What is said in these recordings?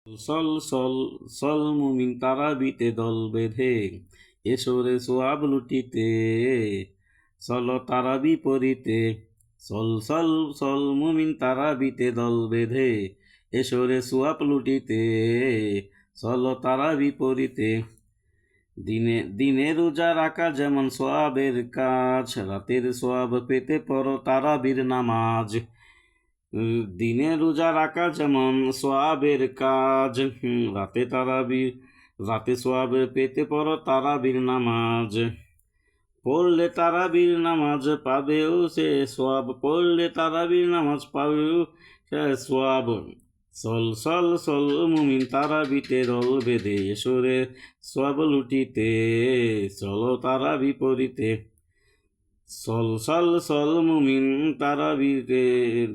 সল সল সল মুমিন তারাবিতে দল বেঁধে এসরে সোয়াব লুটিতে সল তারাবি পড়িতে সল সল সল মুমিন তারাবিতে দল বেঁধে এসরে সোয়াব লুটিতে সল তারাবি পড়িতে দিনে দিনে রোজা রাখা যেমন সোয়াবের কাজ, রাতের সোয়াব পেতে পড়ো তারাবির নামাজ। দিনে রোজা রাখা যেমন সোয়াবের কাজ, রাতে সোয়াব পেতে পড়ো তারাবির নামাজ। পড়লে তারাবির নামাজ পাবেও সে সোয়াব, পড়লে তারাবির নামাজ পাবেও সে সোয়াব। সল সল সল মুমিন তারাবিতে দল বেঁধে এসরে সোয়াব লুটিতে চলো তারাবি পড়িতে। সল সল সল মুমিন তারাবিতে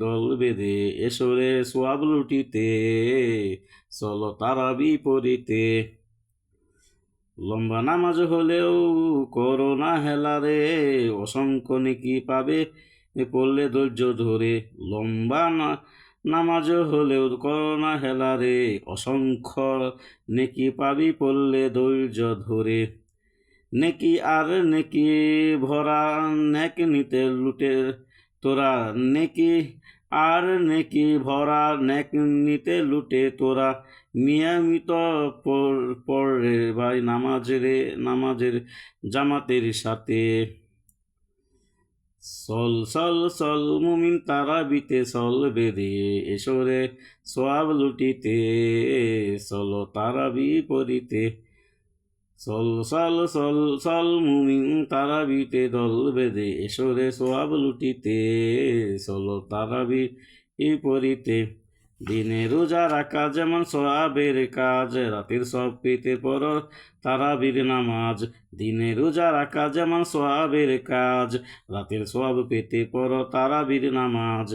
দল বেঁধে এসরে সোয়াব লুটিতে চলো তারাবি পড়িতে। লম্বা নামাজ হলেও করো না হেলা রে, অসংখ্য নেকি পাবে পড়লে ধৈর্য ধরে। লম্বা নামাজ হলেও করো না হেলা রে, অসংখ্য নেকি পাবি পড়লে ধৈর্য ধরে। নেকি আর নেকি ভরা নেক নিতে লুটে তোরা, নেকি আর নেকি ভরা নেক নিতে লুটে তোরা। নিয়মিত পড়ে ভাই নামাজের জামাতের সাথে। সল সল সল মুমিন তারাবিতে সল বেঁধে এসরে সোয়াব লুটিতে চলো তারাবি পড়িতে। সল সল সল সল মুমিন তারাবিতে দল বেঁধে এসরে সোয়াব লুটিতে চলো তারাবি পড়িতে। দিনে রোজা রাখা যেমন সোয়াবের কাজ, রাতের সব পেতে পড়ো তারাবির নামাজ। দিনে রোজা রাখা যেমন সোয়াবের কাজ, রাতের সব পেতে পড়ো তারাবির নামাজ।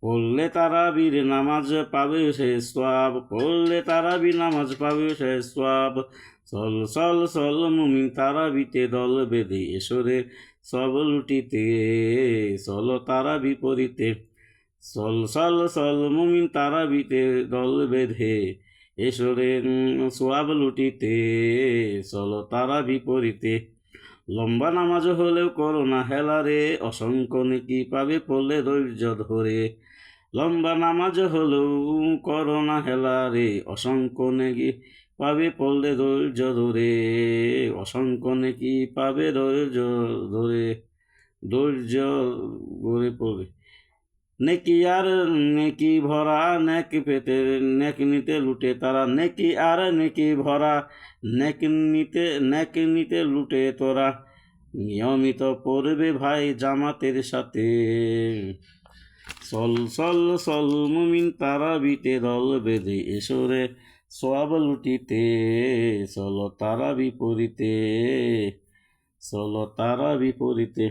পড়লে তারাবির নামাজ পাবে সে সোয়াব, পড়লে তারাবির নামাজ পাবে সে সোয়াব। সল সল সল মুমিন তারাবিতে দল বেঁধে এসরে সব লুটিতে চলো তারাবি পড়িতে। সল সল সল মুমিন তারাবিতে দল বেঁধে এসরে সোয়াব লুটিতে চলো তারাবি পড়িতে। লম্বা নামাজ হলেও করো না হেলা রে, অসংখ্য নেকি পাবে পড়লে ধৈর্য ধরে। লম্বা নামাজ হলেও করো না হেলা রে, অসংখ্য নেকি পাবে পড়লে ধৈর্য ধরে। অসংখ্য নেকি পাবে ধৈর্য ধরে, ধৈর্য ধরে পড়ে। নেকি আর নেকি ভরা নেক পেতে নেক নিতে লুটে তারা, নেকি আর নেকি ভরা নেক নিতে লুটে তোরা। নিয়মিত পড়বে ভাই জামাতের সাথে। সল সল সল মুমিন তারাবিতে দল বেঁধে এসরে সোয়াব লুটিতে চলো তারাবি পড়িতে, চলো তারাবি পড়িতে।